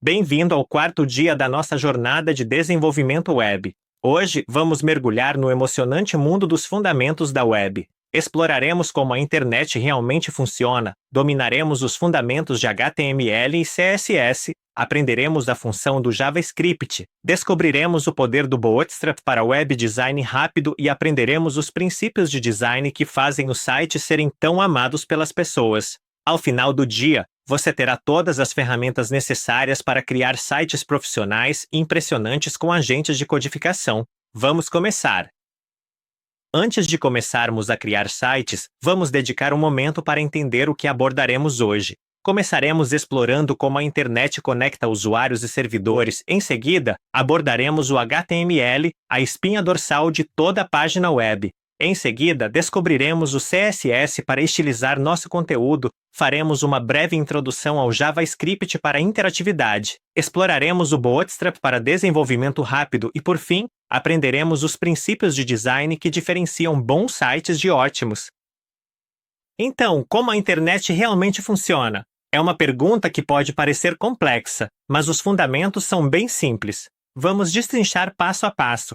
Bem-vindo ao quarto dia da nossa jornada de desenvolvimento web. Hoje, vamos mergulhar no emocionante mundo dos fundamentos da web. Exploraremos como a internet realmente funciona, dominaremos os fundamentos de HTML e CSS, aprenderemos a função do JavaScript, descobriremos o poder do Bootstrap para web design rápido e aprenderemos os princípios de design que fazem os sites serem tão amados pelas pessoas. Ao final do dia, você terá todas as ferramentas necessárias para criar sites profissionais e impressionantes com agentes de codificação. Vamos começar! Antes de começarmos a criar sites, vamos dedicar um momento para entender o que abordaremos hoje. Começaremos explorando como a internet conecta usuários e servidores. Em seguida, abordaremos o HTML, a espinha dorsal de toda a página web. Em seguida, descobriremos o CSS para estilizar nosso conteúdo, faremos uma breve introdução ao JavaScript para interatividade, exploraremos o Bootstrap para desenvolvimento rápido e, por fim, aprenderemos os princípios de design que diferenciam bons sites de ótimos. Então, como a internet realmente funciona? É uma pergunta que pode parecer complexa, mas os fundamentos são bem simples. Vamos destrinchar passo a passo.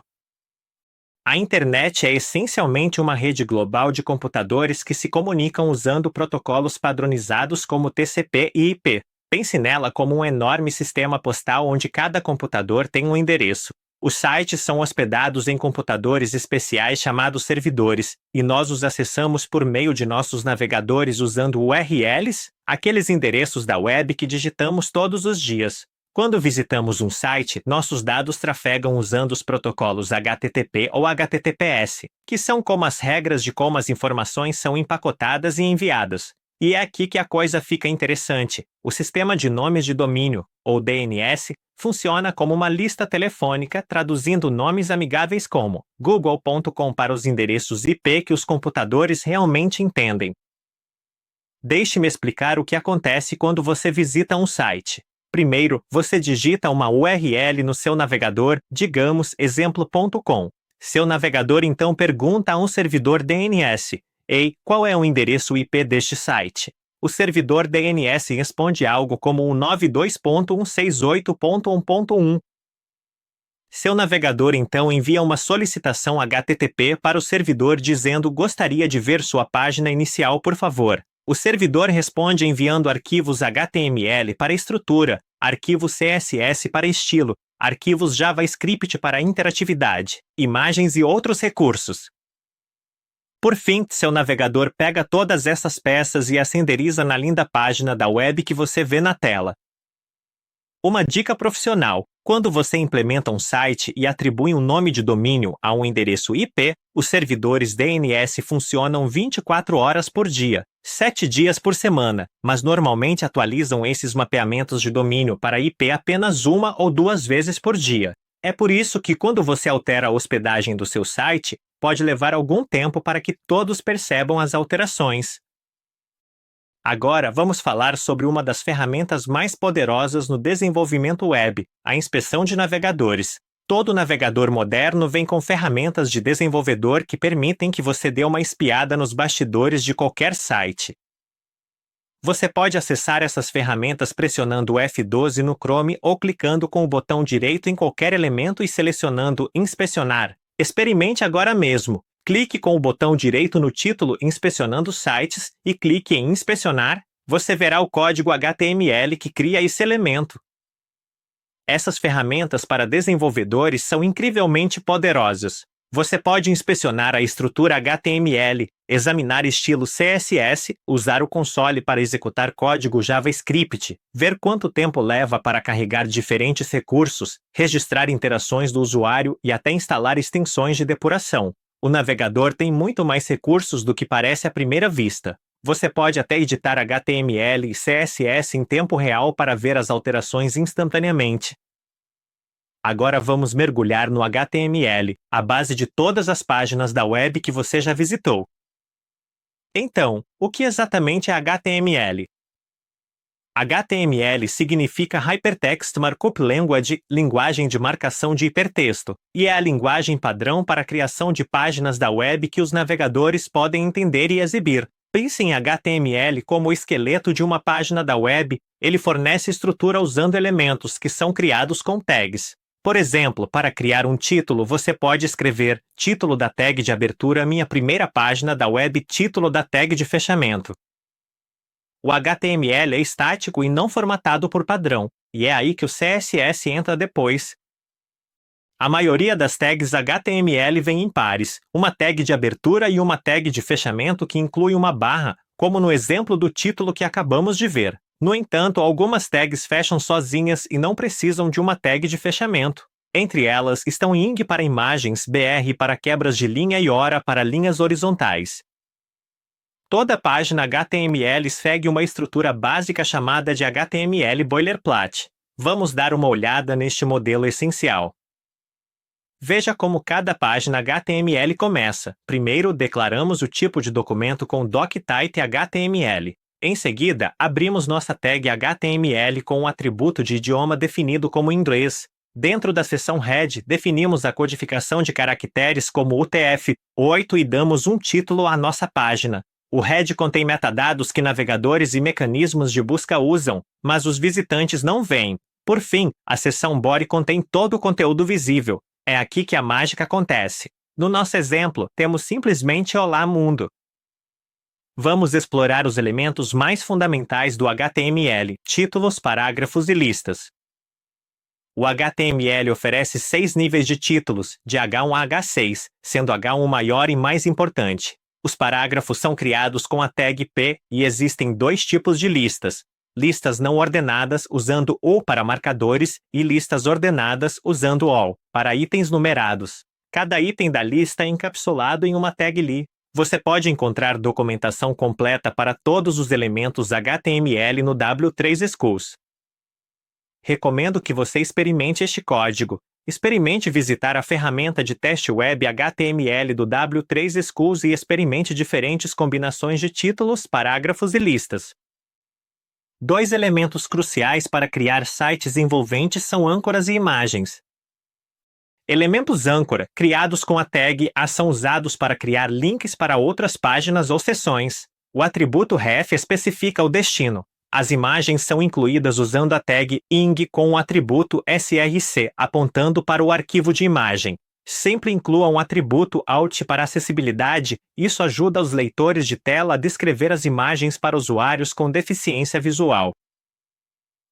A internet é essencialmente uma rede global de computadores que se comunicam usando protocolos padronizados como TCP e IP. Pense nela como um enorme sistema postal onde cada computador tem um endereço. Os sites são hospedados em computadores especiais chamados servidores, e nós os acessamos por meio de nossos navegadores usando URLs, aqueles endereços da web que digitamos todos os dias. Quando visitamos um site, nossos dados trafegam usando os protocolos HTTP ou HTTPS, que são como as regras de como as informações são empacotadas e enviadas. E é aqui que a coisa fica interessante. O sistema de nomes de domínio, ou DNS, funciona como uma lista telefônica traduzindo nomes amigáveis como google.com para os endereços IP que os computadores realmente entendem. Deixe-me explicar o que acontece quando você visita um site. Primeiro, você digita uma URL no seu navegador, digamos exemplo.com. Seu navegador então pergunta a um servidor DNS: "Ei, qual é o endereço IP deste site?" O servidor DNS responde algo como 192.168.1.1. Seu navegador então envia uma solicitação HTTP para o servidor dizendo: "Gostaria de ver sua página inicial, por favor." O servidor responde enviando arquivos HTML para estrutura, arquivos CSS para estilo, arquivos JavaScript para interatividade, imagens e outros recursos. Por fim, seu navegador pega todas essas peças e as renderiza na linda página da web que você vê na tela. Uma dica profissional: quando você implementa um site e atribui um nome de domínio a um endereço IP, os servidores DNS funcionam 24 horas por dia, 7 dias por semana, mas normalmente atualizam esses mapeamentos de domínio para IP apenas 1 ou 2 vezes por dia. É por isso que quando você altera a hospedagem do seu site, pode levar algum tempo para que todos percebam as alterações. Agora vamos falar sobre uma das ferramentas mais poderosas no desenvolvimento web, a inspeção de navegadores. Todo navegador moderno vem com ferramentas de desenvolvedor que permitem que você dê uma espiada nos bastidores de qualquer site. Você pode acessar essas ferramentas pressionando o F12 no Chrome ou clicando com o botão direito em qualquer elemento e selecionando Inspecionar. Experimente agora mesmo. Clique com o botão direito no título Inspecionando sites e clique em Inspecionar. Você verá o código HTML que cria esse elemento. Essas ferramentas para desenvolvedores são incrivelmente poderosas. Você pode inspecionar a estrutura HTML, examinar estilo CSS, usar o console para executar código JavaScript, ver quanto tempo leva para carregar diferentes recursos, registrar interações do usuário e até instalar extensões de depuração. O navegador tem muito mais recursos do que parece à primeira vista. Você pode até editar HTML e CSS em tempo real para ver as alterações instantaneamente. Agora vamos mergulhar no HTML, a base de todas as páginas da web que você já visitou. Então, o que exatamente é HTML? HTML significa Hypertext Markup Language, linguagem de marcação de hipertexto, e é a linguagem padrão para a criação de páginas da web que os navegadores podem entender e exibir. Pense em HTML como o esqueleto de uma página da web. Ele fornece estrutura usando elementos que são criados com tags. Por exemplo, para criar um título, você pode escrever título da tag de abertura minha primeira página da web, título da tag de fechamento. O HTML é estático e não formatado por padrão, e é aí que o CSS entra depois. A maioria das tags HTML vem em pares, uma tag de abertura e uma tag de fechamento que inclui uma barra, como no exemplo do título que acabamos de ver. No entanto, algumas tags fecham sozinhas e não precisam de uma tag de fechamento. Entre elas estão ing para imagens, br para quebras de linha e hora para linhas horizontais. Toda página HTML segue uma estrutura básica chamada de HTML boilerplate. Vamos dar uma olhada neste modelo essencial. Veja como cada página HTML começa. Primeiro, declaramos o tipo de documento com doctype HTML. Em seguida, abrimos nossa tag HTML com um atributo de idioma definido como inglês. Dentro da seção head, definimos a codificação de caracteres como UTF-8 e damos um título à nossa página. O head contém metadados que navegadores e mecanismos de busca usam, mas os visitantes não veem. Por fim, a seção body contém todo o conteúdo visível. É aqui que a mágica acontece. No nosso exemplo, temos simplesmente Olá Mundo. Vamos explorar os elementos mais fundamentais do HTML, títulos, parágrafos e listas. O HTML oferece 6 níveis de títulos, de H1 a H6, sendo H1 o maior e mais importante. Os parágrafos são criados com a tag P e existem 2 tipos de listas. Listas não ordenadas usando OR para marcadores e listas ordenadas usando ALL para itens numerados. Cada item da lista é encapsulado em uma tag li. Você pode encontrar documentação completa para todos os elementos HTML no W3 Schools. Recomendo que você experimente este código. Experimente visitar a ferramenta de teste web HTML do W3 Schools e experimente diferentes combinações de títulos, parágrafos e listas. 2 elementos cruciais para criar sites envolventes são âncoras e imagens. Elementos âncora, criados com a tag A, são usados para criar links para outras páginas ou seções. O atributo ref especifica o destino. As imagens são incluídas usando a tag ing com o atributo src, apontando para o arquivo de imagem. Sempre inclua um atributo alt para acessibilidade, isso ajuda os leitores de tela a descrever as imagens para usuários com deficiência visual.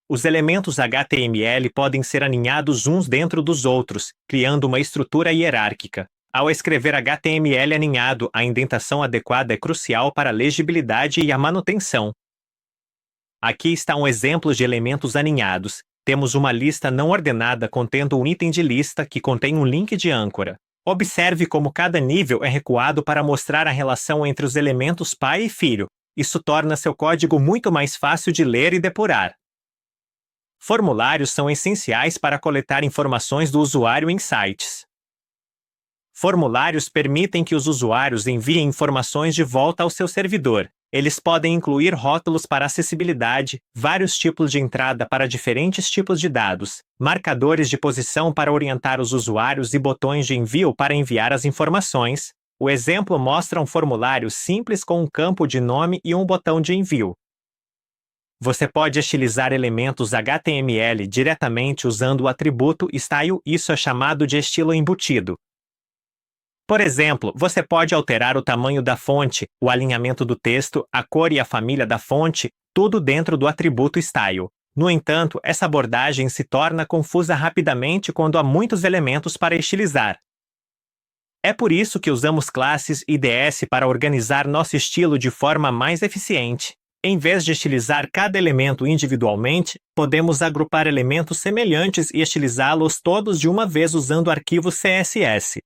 Os elementos HTML podem ser aninhados uns dentro dos outros, criando uma estrutura hierárquica. Ao escrever HTML aninhado, a indentação adequada é crucial para a legibilidade e a manutenção. Aqui está um exemplo de elementos aninhados. Temos uma lista não ordenada contendo um item de lista que contém um link de âncora. Observe como cada nível é recuado para mostrar a relação entre os elementos pai e filho. Isso torna seu código muito mais fácil de ler e depurar. Formulários são essenciais para coletar informações do usuário em sites. Formulários permitem que os usuários enviem informações de volta ao seu servidor. Eles podem incluir rótulos para acessibilidade, vários tipos de entrada para diferentes tipos de dados, marcadores de posição para orientar os usuários e botões de envio para enviar as informações. O exemplo mostra um formulário simples com um campo de nome e um botão de envio. Você pode estilizar elementos HTML diretamente usando o atributo style, isso é chamado de estilo embutido. Por exemplo, você pode alterar o tamanho da fonte, o alinhamento do texto, a cor e a família da fonte, tudo dentro do atributo style. No entanto, essa abordagem se torna confusa rapidamente quando há muitos elementos para estilizar. É por isso que usamos classes IDS para organizar nosso estilo de forma mais eficiente. Em vez de estilizar cada elemento individualmente, podemos agrupar elementos semelhantes e estilizá-los todos de uma vez usando o arquivo CSS.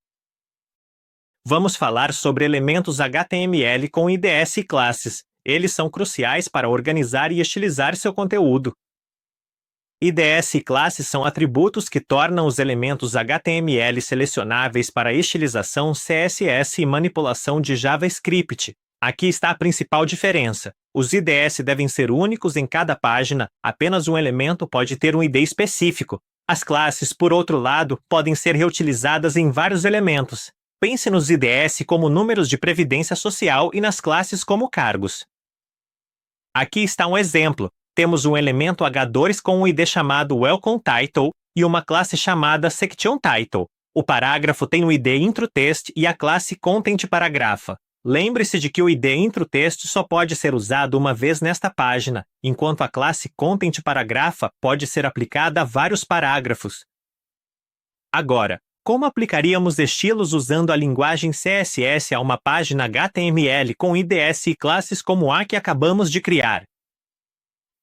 Vamos falar sobre elementos HTML com IDS e classes. Eles são cruciais para organizar e estilizar seu conteúdo. IDS e classes são atributos que tornam os elementos HTML selecionáveis para estilização CSS e manipulação de JavaScript. Aqui está a principal diferença. Os IDS devem ser únicos em cada página, apenas um elemento pode ter um ID específico. As classes, por outro lado, podem ser reutilizadas em vários elementos. Pense nos IDS como números de previdência social e nas classes como cargos. Aqui está um exemplo. Temos um elemento H2 com um ID chamado Welcome Title e uma classe chamada Section Title. O parágrafo tem o ID IntroText e a classe Content Paragrapha. Lembre-se de que o ID IntroText só pode ser usado uma vez nesta página, enquanto a classe Content Paragrapha pode ser aplicada a vários parágrafos. Agora, como aplicaríamos estilos usando a linguagem CSS a uma página HTML com IDS e classes como a que acabamos de criar?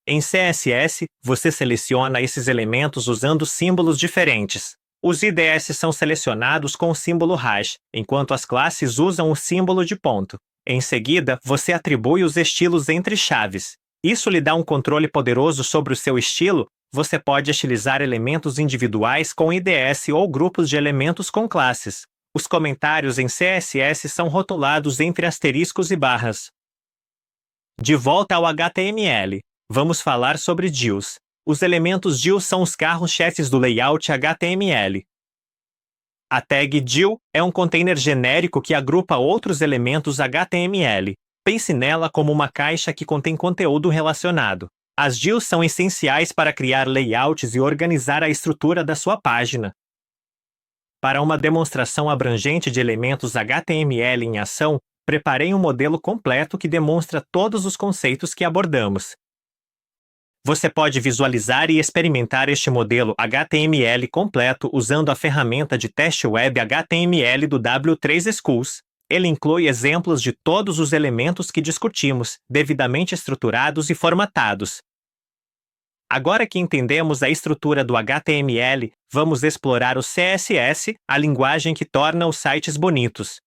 Em CSS, você seleciona esses elementos usando símbolos diferentes. Os IDS são selecionados com o símbolo hash, enquanto as classes usam o símbolo de ponto. Em seguida, você atribui os estilos entre chaves. Isso lhe dá um controle poderoso sobre o seu estilo. Você pode estilizar elementos individuais com IDS ou grupos de elementos com classes. Os comentários em CSS são rotulados entre asteriscos e barras. De volta ao HTML, vamos falar sobre divs. Os elementos divs são os carros-chefes do layout HTML. A tag div é um container genérico que agrupa outros elementos HTML. Pense nela como uma caixa que contém conteúdo relacionado. As divs são essenciais para criar layouts e organizar a estrutura da sua página. Para uma demonstração abrangente de elementos HTML em ação, preparei um modelo completo que demonstra todos os conceitos que abordamos. Você pode visualizar e experimentar este modelo HTML completo usando a ferramenta de teste web HTML do W3 Schools. Ele inclui exemplos de todos os elementos que discutimos, devidamente estruturados e formatados. Agora que entendemos a estrutura do HTML, vamos explorar o CSS, a linguagem que torna os sites bonitos.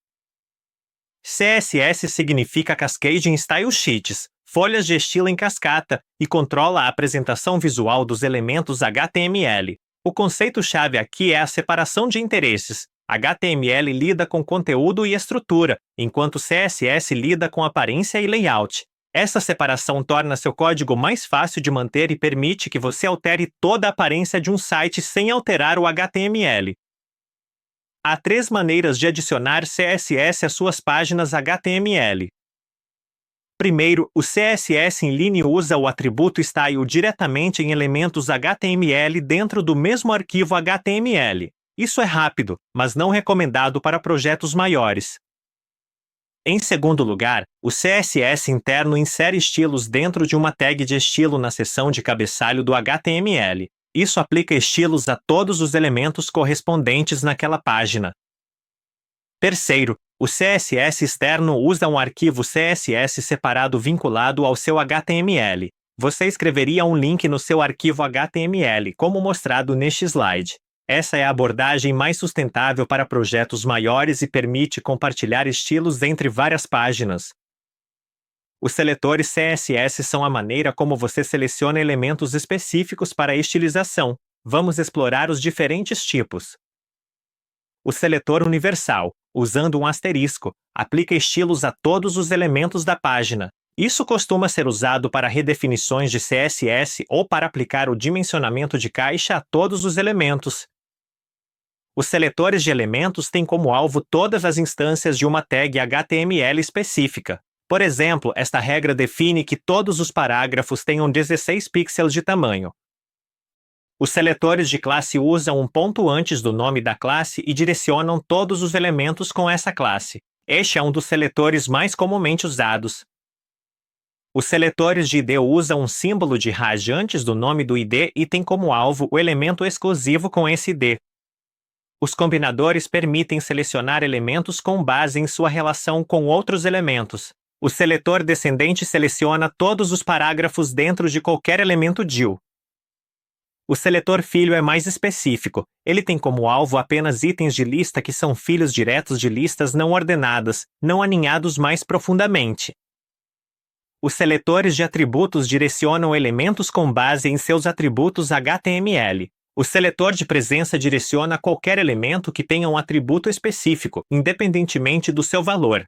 CSS significa Cascading Style Sheets, folhas de estilo em cascata, e controla a apresentação visual dos elementos HTML. O conceito-chave aqui é a separação de interesses. HTML lida com conteúdo e estrutura, enquanto CSS lida com aparência e layout. Essa separação torna seu código mais fácil de manter e permite que você altere toda a aparência de um site sem alterar o HTML. Há 3 maneiras de adicionar CSS às suas páginas HTML. Primeiro, o CSS Inline usa o atributo Style diretamente em elementos HTML dentro do mesmo arquivo HTML. Isso é rápido, mas não recomendado para projetos maiores. Em segundo lugar, o CSS interno insere estilos dentro de uma tag de estilo na seção de cabeçalho do HTML. Isso aplica estilos a todos os elementos correspondentes naquela página. Terceiro, o CSS externo usa um arquivo CSS separado vinculado ao seu HTML. Você escreveria um link no seu arquivo HTML, como mostrado neste slide. Essa é a abordagem mais sustentável para projetos maiores e permite compartilhar estilos entre várias páginas. Os seletores CSS são a maneira como você seleciona elementos específicos para a estilização. Vamos explorar os diferentes tipos. O seletor universal, usando um asterisco, aplica estilos a todos os elementos da página. Isso costuma ser usado para redefinições de CSS ou para aplicar o dimensionamento de caixa a todos os elementos. Os seletores de elementos têm como alvo todas as instâncias de uma tag HTML específica. Por exemplo, esta regra define que todos os parágrafos tenham 16 pixels de tamanho. Os seletores de classe usam um ponto antes do nome da classe e direcionam todos os elementos com essa classe. Este é um dos seletores mais comumente usados. Os seletores de ID usam um símbolo de hash antes do nome do ID e têm como alvo o elemento exclusivo com esse ID. Os combinadores permitem selecionar elementos com base em sua relação com outros elementos. O seletor descendente seleciona todos os parágrafos dentro de qualquer elemento div. O seletor filho é mais específico. Ele tem como alvo apenas itens de lista que são filhos diretos de listas não ordenadas, não aninhados mais profundamente. Os seletores de atributos direcionam elementos com base em seus atributos HTML. O seletor de presença direciona qualquer elemento que tenha um atributo específico, independentemente do seu valor.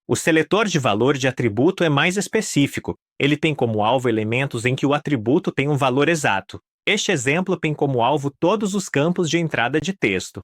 O seletor de valor de atributo é mais específico. Ele tem como alvo elementos em que o atributo tem um valor exato. Este exemplo tem como alvo todos os campos de entrada de texto.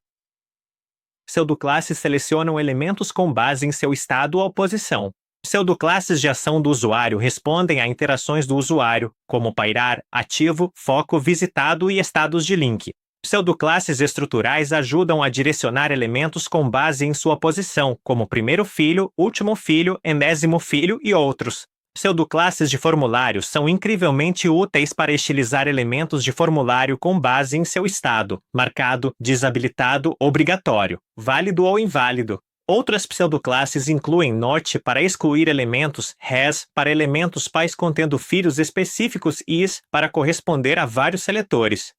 Pseudoclasses selecionam elementos com base em seu estado ou posição. Pseudoclasses de ação do usuário respondem a interações do usuário, como pairar, ativo, foco, visitado e estados de link. Pseudoclasses estruturais ajudam a direcionar elementos com base em sua posição, como primeiro filho, último filho, enésimo filho e outros. Pseudoclasses de formulário são incrivelmente úteis para estilizar elementos de formulário com base em seu estado, marcado, desabilitado, obrigatório, válido ou inválido. Outras pseudoclasses incluem not para excluir elementos, has para elementos pais contendo filhos específicos e is para corresponder a vários seletores.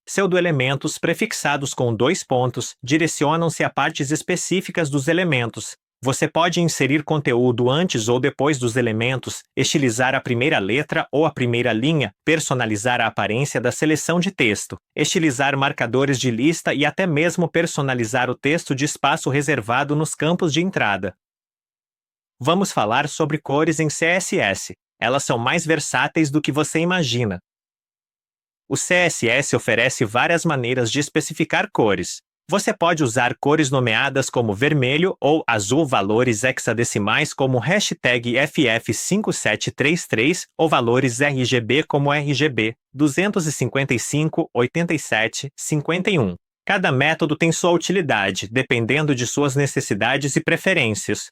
Pseudoelementos prefixados com 2 pontos direcionam-se a partes específicas dos elementos. Você pode inserir conteúdo antes ou depois dos elementos, estilizar a primeira letra ou a primeira linha, personalizar a aparência da seleção de texto, estilizar marcadores de lista e até mesmo personalizar o texto de espaço reservado nos campos de entrada. Vamos falar sobre cores em CSS. Elas são mais versáteis do que você imagina. O CSS oferece várias maneiras de especificar cores. Você pode usar cores nomeadas como vermelho ou azul, valores hexadecimais como hashtag FF5733 ou valores RGB como RGB 255, 87, 51. Cada método tem sua utilidade, dependendo de suas necessidades e preferências.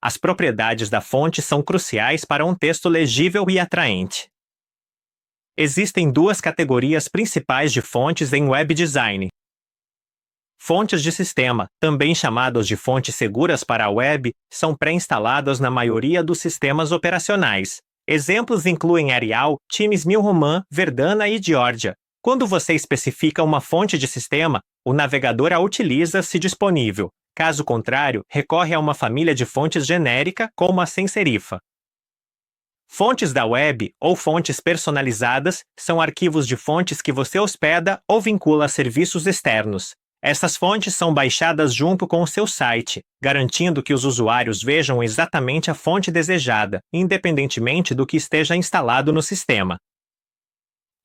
As propriedades da fonte são cruciais para um texto legível e atraente. Existem 2 categorias principais de fontes em web design. Fontes de sistema, também chamadas de fontes seguras para a web, são pré-instaladas na maioria dos sistemas operacionais. Exemplos incluem Arial, Times New Roman, Verdana e Georgia. Quando você especifica uma fonte de sistema, o navegador a utiliza se disponível. Caso contrário, recorre a uma família de fontes genérica, como a sem serifa. Fontes da web, ou fontes personalizadas, são arquivos de fontes que você hospeda ou vincula a serviços externos. Essas fontes são baixadas junto com o seu site, garantindo que os usuários vejam exatamente a fonte desejada, independentemente do que esteja instalado no sistema.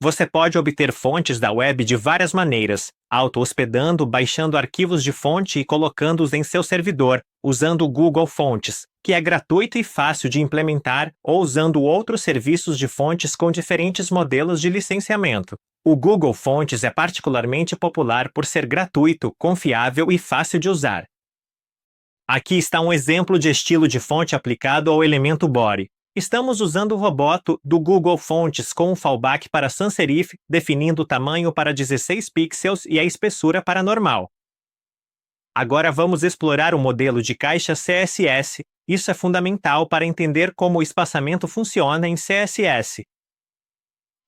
Você pode obter fontes da web de várias maneiras, auto-hospedando, baixando arquivos de fonte e colocando-os em seu servidor, usando o Google Fontes, que é gratuito e fácil de implementar, ou usando outros serviços de fontes com diferentes modelos de licenciamento. O Google Fontes é particularmente popular por ser gratuito, confiável e fácil de usar. Aqui está um exemplo de estilo de fonte aplicado ao elemento body. Estamos usando o Roboto do Google Fontes com um fallback para sans serif, definindo o tamanho para 16 pixels e a espessura para normal. Agora vamos explorar o modelo de caixa CSS. Isso é fundamental para entender como o espaçamento funciona em CSS.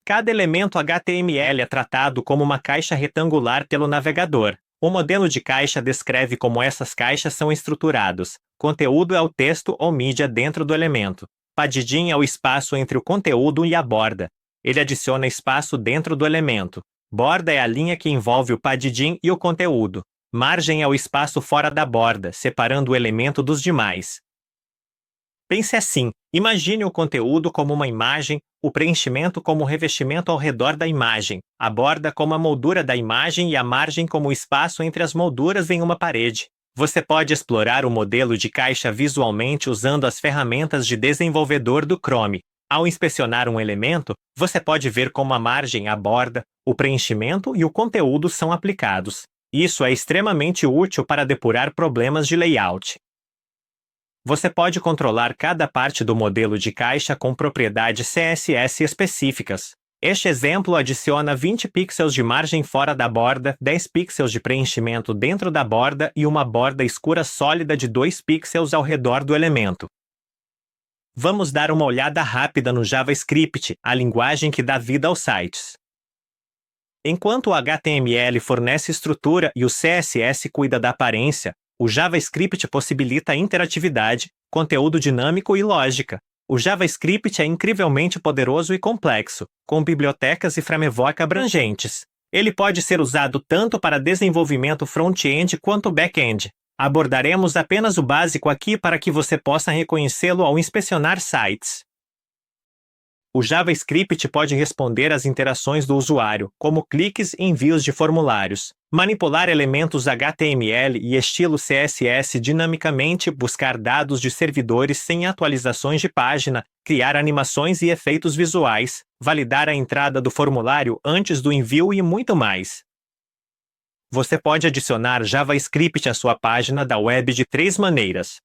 Cada elemento HTML é tratado como uma caixa retangular pelo navegador. O modelo de caixa descreve como essas caixas são estruturados. Conteúdo é o texto ou mídia dentro do elemento. Padding é o espaço entre o conteúdo e a borda. Ele adiciona espaço dentro do elemento. Borda é a linha que envolve o padding e o conteúdo. Margem é o espaço fora da borda, separando o elemento dos demais. Pense assim, imagine o conteúdo como uma imagem, o preenchimento como revestimento ao redor da imagem, a borda como a moldura da imagem e a margem como o espaço entre as molduras em uma parede. Você pode explorar o modelo de caixa visualmente usando as ferramentas de desenvolvedor do Chrome. Ao inspecionar um elemento, você pode ver como a margem, a borda, o preenchimento e o conteúdo são aplicados. Isso é extremamente útil para depurar problemas de layout. Você pode controlar cada parte do modelo de caixa com propriedades CSS específicas. Este exemplo adiciona 20 pixels de margem fora da borda, 10 pixels de preenchimento dentro da borda e uma borda escura sólida de 2 pixels ao redor do elemento. Vamos dar uma olhada rápida no JavaScript, a linguagem que dá vida aos sites. Enquanto o HTML fornece estrutura e o CSS cuida da aparência, o JavaScript possibilita interatividade, conteúdo dinâmico e lógica. O JavaScript é incrivelmente poderoso e complexo, com bibliotecas e framework abrangentes. Ele pode ser usado tanto para desenvolvimento front-end quanto back-end. Abordaremos apenas o básico aqui para que você possa reconhecê-lo ao inspecionar sites. O JavaScript pode responder às interações do usuário, como cliques e envios de formulários. Manipular elementos HTML e estilo CSS dinamicamente, buscar dados de servidores sem atualizações de página, criar animações e efeitos visuais, validar a entrada do formulário antes do envio e muito mais. Você pode adicionar JavaScript à sua página da web de 3 maneiras.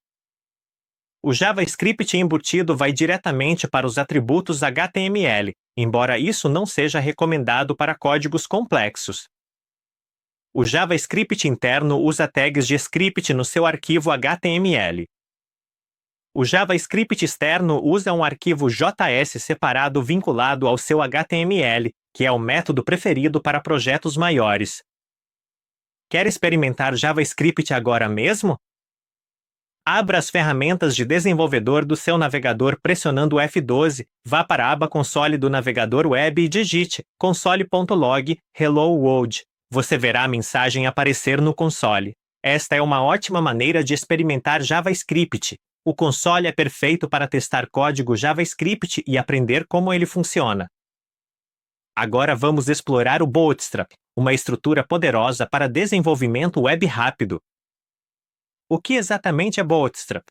O JavaScript embutido vai diretamente para os atributos HTML, embora isso não seja recomendado para códigos complexos. O JavaScript interno usa tags de script no seu arquivo HTML. O JavaScript externo usa um arquivo JS separado vinculado ao seu HTML, que é o método preferido para projetos maiores. Quer experimentar JavaScript agora mesmo? Abra as ferramentas de desenvolvedor do seu navegador pressionando o F12, vá para a aba Console do navegador web e digite console.log Hello World. Você verá a mensagem aparecer no console. Esta é uma ótima maneira de experimentar JavaScript. O console é perfeito para testar código JavaScript e aprender como ele funciona. Agora vamos explorar o Bootstrap, uma estrutura poderosa para desenvolvimento web rápido. O que exatamente é Bootstrap?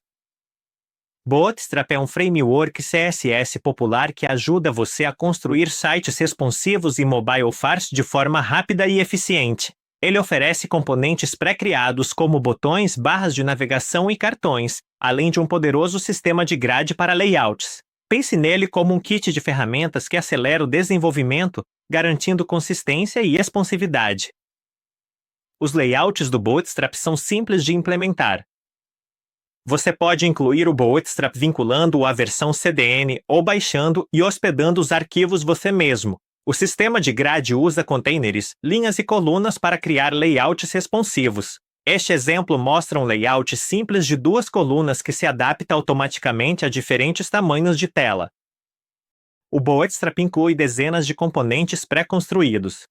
Bootstrap é um framework CSS popular que ajuda você a construir sites responsivos e mobile first de forma rápida e eficiente. Ele oferece componentes pré-criados como botões, barras de navegação e cartões, além de um poderoso sistema de grade para layouts. Pense nele como um kit de ferramentas que acelera o desenvolvimento, garantindo consistência e responsividade. Os layouts do Bootstrap são simples de implementar. Você pode incluir o Bootstrap vinculando-o à versão CDN ou baixando e hospedando os arquivos você mesmo. O sistema de grade usa containers, linhas e colunas para criar layouts responsivos. Este exemplo mostra um layout simples de 2 colunas que se adapta automaticamente a diferentes tamanhos de tela. O Bootstrap inclui dezenas de componentes pré-construídos.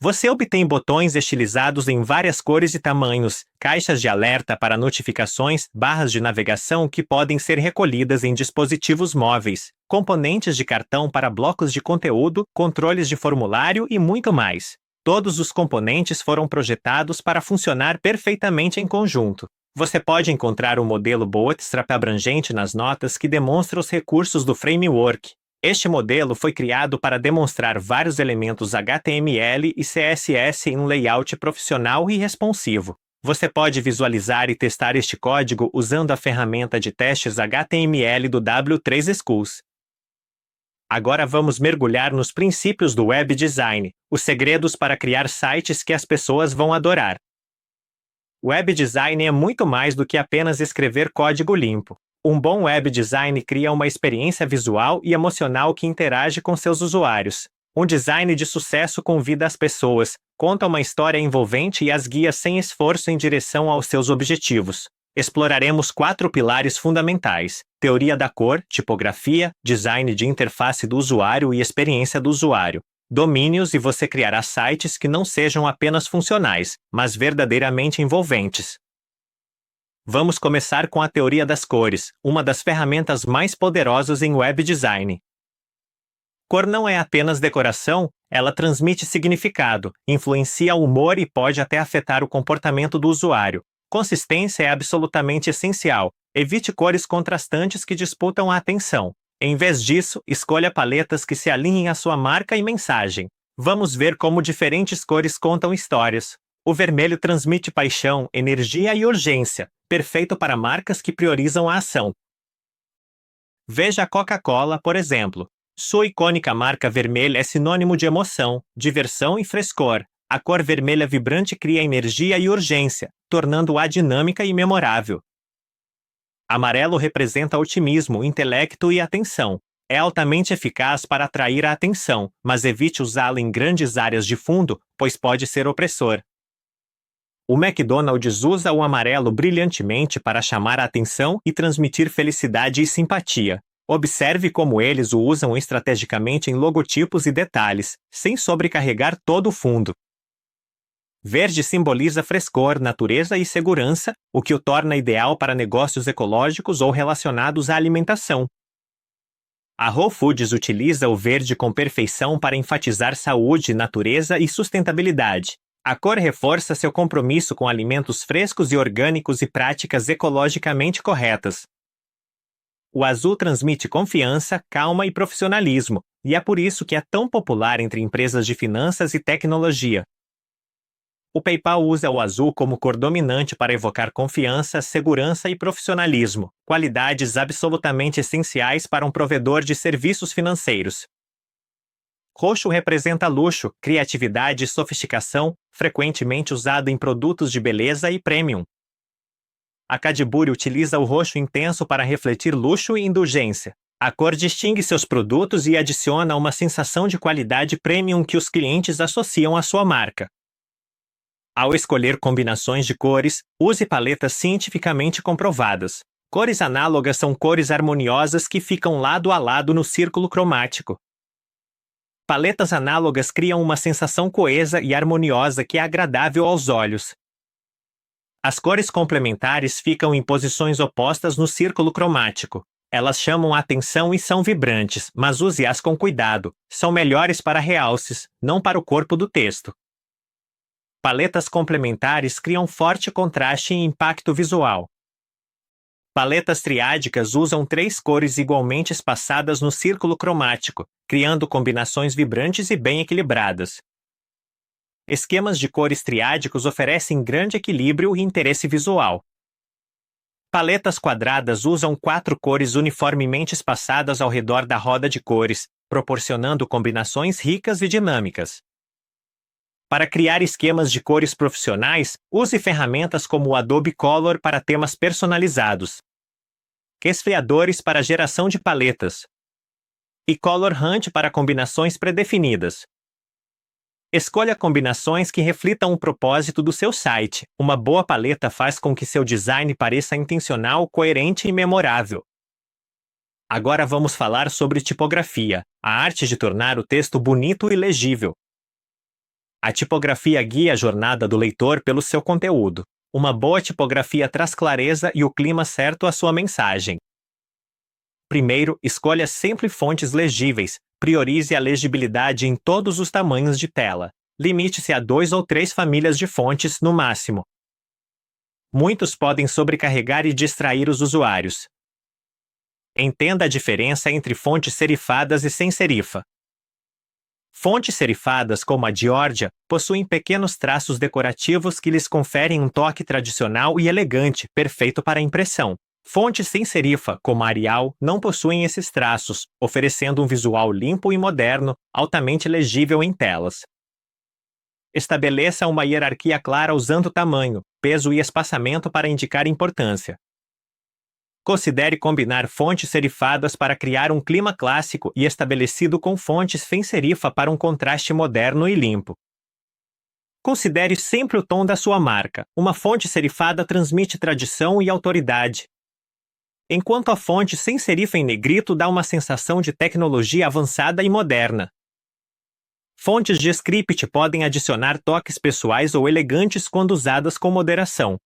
Você obtém botões estilizados em várias cores e tamanhos, caixas de alerta para notificações, barras de navegação que podem ser recolhidas em dispositivos móveis, componentes de cartão para blocos de conteúdo, controles de formulário e muito mais. Todos os componentes foram projetados para funcionar perfeitamente em conjunto. Você pode encontrar o modelo Bootstrap abrangente nas notas que demonstra os recursos do framework. Este modelo foi criado para demonstrar vários elementos HTML e CSS em um layout profissional e responsivo. Você pode visualizar e testar este código usando a ferramenta de testes HTML do W3 Schools. Agora vamos mergulhar nos princípios do web design, os segredos para criar sites que as pessoas vão adorar. Web design é muito mais do que apenas escrever código limpo. Um bom web design cria uma experiência visual e emocional que interage com seus usuários. Um design de sucesso convida as pessoas, conta uma história envolvente e as guia sem esforço em direção aos seus objetivos. Exploraremos 4 pilares fundamentais: teoria da cor, tipografia, design de interface do usuário e experiência do usuário. Domínios e você criará sites que não sejam apenas funcionais, mas verdadeiramente envolventes. Vamos começar com a teoria das cores, uma das ferramentas mais poderosas em web design. Cor não é apenas decoração, ela transmite significado, influencia o humor e pode até afetar o comportamento do usuário. Consistência é absolutamente essencial. Evite cores contrastantes que disputam a atenção. Em vez disso, escolha paletas que se alinhem à sua marca e mensagem. Vamos ver como diferentes cores contam histórias. O vermelho transmite paixão, energia e urgência, perfeito para marcas que priorizam a ação. Veja a Coca-Cola, por exemplo. Sua icônica marca vermelha é sinônimo de emoção, diversão e frescor. A cor vermelha vibrante cria energia e urgência, tornando-a dinâmica e memorável. Amarelo representa otimismo, intelecto e atenção. É altamente eficaz para atrair a atenção, mas evite usá-lo em grandes áreas de fundo, pois pode ser opressor. O McDonald's usa o amarelo brilhantemente para chamar a atenção e transmitir felicidade e simpatia. Observe como eles o usam estrategicamente em logotipos e detalhes, sem sobrecarregar todo o fundo. Verde simboliza frescor, natureza e segurança, o que o torna ideal para negócios ecológicos ou relacionados à alimentação. A Whole Foods utiliza o verde com perfeição para enfatizar saúde, natureza e sustentabilidade. A cor reforça seu compromisso com alimentos frescos e orgânicos e práticas ecologicamente corretas. O azul transmite confiança, calma e profissionalismo, e é por isso que é tão popular entre empresas de finanças e tecnologia. O PayPal usa o azul como cor dominante para evocar confiança, segurança e profissionalismo, qualidades absolutamente essenciais para um provedor de serviços financeiros. Roxo representa luxo, criatividade e sofisticação, frequentemente usado em produtos de beleza e premium. A Cadbury utiliza o roxo intenso para refletir luxo e indulgência. A cor distingue seus produtos e adiciona uma sensação de qualidade premium que os clientes associam à sua marca. Ao escolher combinações de cores, use paletas cientificamente comprovadas. Cores análogas são cores harmoniosas que ficam lado a lado no círculo cromático. Paletas análogas criam uma sensação coesa e harmoniosa que é agradável aos olhos. As cores complementares ficam em posições opostas no círculo cromático. Elas chamam a atenção e são vibrantes, mas use-as com cuidado. São melhores para realces, não para o corpo do texto. Paletas complementares criam forte contraste e impacto visual. Paletas triádicas usam 3 cores igualmente espaçadas no círculo cromático, criando combinações vibrantes e bem equilibradas. Esquemas de cores triádicos oferecem grande equilíbrio e interesse visual. Paletas quadradas usam 4 cores uniformemente espaçadas ao redor da roda de cores, proporcionando combinações ricas e dinâmicas. Para criar esquemas de cores profissionais, use ferramentas como o Adobe Color para temas personalizados, esfriadores para geração de paletas e Color Hunt para combinações predefinidas. Escolha combinações que reflitam o propósito do seu site. Uma boa paleta faz com que seu design pareça intencional, coerente e memorável. Agora vamos falar sobre tipografia, a arte de tornar o texto bonito e legível. A tipografia guia a jornada do leitor pelo seu conteúdo. Uma boa tipografia traz clareza e o clima certo à sua mensagem. Primeiro, escolha sempre fontes legíveis. Priorize a legibilidade em todos os tamanhos de tela. Limite-se a 2 ou 3 famílias de fontes, no máximo. Muitos podem sobrecarregar e distrair os usuários. Entenda a diferença entre fontes serifadas e sem serifa. Fontes serifadas, como a Georgia, possuem pequenos traços decorativos que lhes conferem um toque tradicional e elegante, perfeito para a impressão. Fontes sem serifa, como a Arial, não possuem esses traços, oferecendo um visual limpo e moderno, altamente legível em telas. Estabeleça uma hierarquia clara usando tamanho, peso e espaçamento para indicar importância. Considere combinar fontes serifadas para criar um clima clássico e estabelecido com fontes sem serifa para um contraste moderno e limpo. Considere sempre o tom da sua marca. Uma fonte serifada transmite tradição e autoridade, enquanto a fonte sem serifa em negrito dá uma sensação de tecnologia avançada e moderna. Fontes de script podem adicionar toques pessoais ou elegantes quando usadas com moderação.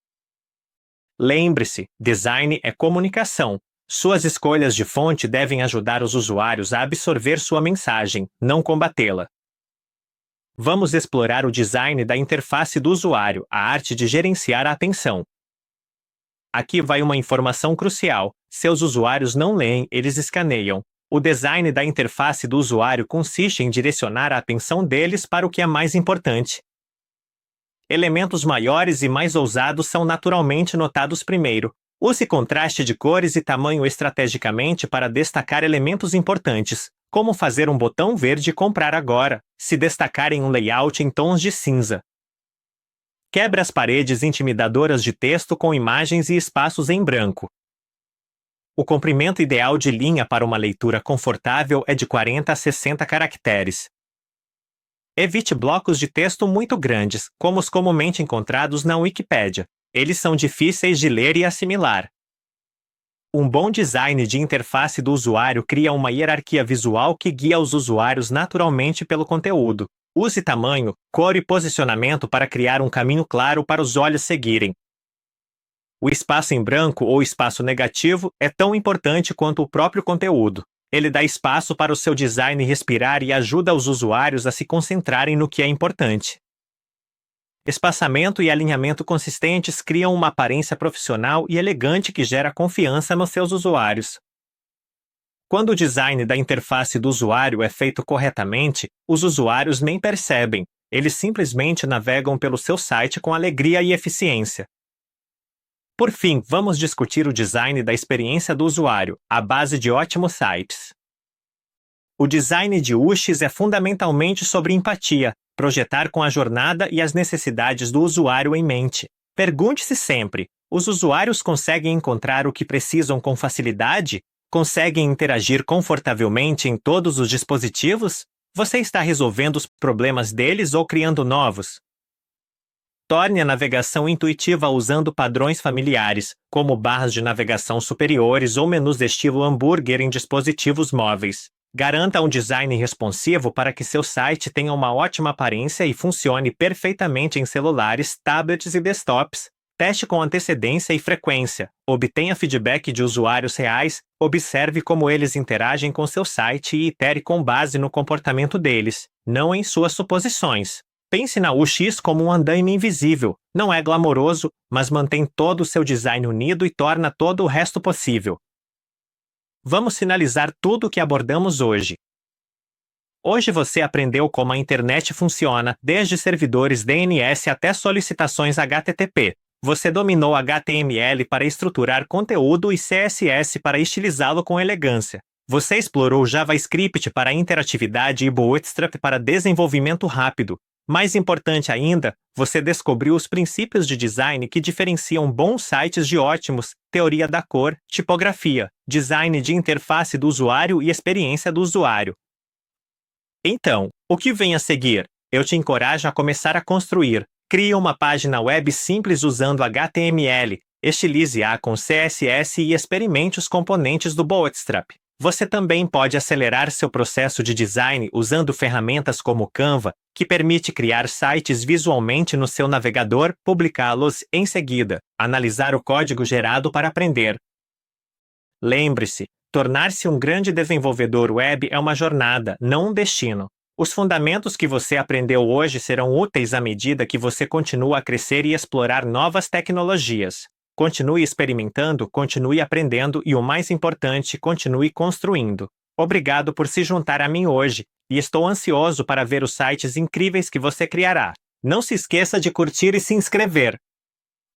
Lembre-se, design é comunicação. Suas escolhas de fonte devem ajudar os usuários a absorver sua mensagem, não combatê-la. Vamos explorar o design da interface do usuário, a arte de gerenciar a atenção. Aqui vai uma informação crucial: seus usuários não leem, eles escaneiam. O design da interface do usuário consiste em direcionar a atenção deles para o que é mais importante. Elementos maiores e mais ousados são naturalmente notados primeiro. Use contraste de cores e tamanho estrategicamente para destacar elementos importantes, como fazer um botão verde comprar agora, se destacar em um layout em tons de cinza. Quebre as paredes intimidadoras de texto com imagens e espaços em branco. O comprimento ideal de linha para uma leitura confortável é de 40 a 60 caracteres. Evite blocos de texto muito grandes, como os comumente encontrados na Wikipédia. Eles são difíceis de ler e assimilar. Um bom design de interface do usuário cria uma hierarquia visual que guia os usuários naturalmente pelo conteúdo. Use tamanho, cor e posicionamento para criar um caminho claro para os olhos seguirem. O espaço em branco ou espaço negativo é tão importante quanto o próprio conteúdo. Ele dá espaço para o seu design respirar e ajuda os usuários a se concentrarem no que é importante. Espaçamento e alinhamento consistentes criam uma aparência profissional e elegante que gera confiança nos seus usuários. Quando o design da interface do usuário é feito corretamente, os usuários nem percebem, eles simplesmente navegam pelo seu site com alegria e eficiência. Por fim, vamos discutir o design da experiência do usuário, a base de ótimos sites. O design de UX é fundamentalmente sobre empatia, projetar com a jornada e as necessidades do usuário em mente. Pergunte-se sempre: os usuários conseguem encontrar o que precisam com facilidade? Conseguem interagir confortavelmente em todos os dispositivos? Você está resolvendo os problemas deles ou criando novos? Torne a navegação intuitiva usando padrões familiares, como barras de navegação superiores ou menus estilo hambúrguer em dispositivos móveis. Garanta um design responsivo para que seu site tenha uma ótima aparência e funcione perfeitamente em celulares, tablets e desktops. Teste com antecedência e frequência. Obtenha feedback de usuários reais, observe como eles interagem com seu site e itere com base no comportamento deles, não em suas suposições. Pense na UX como um andaime invisível. Não é glamouroso, mas mantém todo o seu design unido e torna todo o resto possível. Vamos finalizar tudo o que abordamos hoje. Hoje você aprendeu como a internet funciona, desde servidores DNS até solicitações HTTP. Você dominou HTML para estruturar conteúdo e CSS para estilizá-lo com elegância. Você explorou JavaScript para interatividade e Bootstrap para desenvolvimento rápido. Mais importante ainda, você descobriu os princípios de design que diferenciam bons sites de ótimos, teoria da cor, tipografia, design de interface do usuário e experiência do usuário. Então, o que vem a seguir? Eu te encorajo a começar a construir. Crie uma página web simples usando HTML, estilize-a com CSS e experimente os componentes do Bootstrap. Você também pode acelerar seu processo de design usando ferramentas como Canva, que permite criar sites visualmente no seu navegador, publicá-los em seguida, analisar o código gerado para aprender. Lembre-se, tornar-se um grande desenvolvedor web é uma jornada, não um destino. Os fundamentos que você aprendeu hoje serão úteis à medida que você continua a crescer e explorar novas tecnologias. Continue experimentando, continue aprendendo e, o mais importante, continue construindo. Obrigado por se juntar a mim hoje, e estou ansioso para ver os sites incríveis que você criará. Não se esqueça de curtir e se inscrever.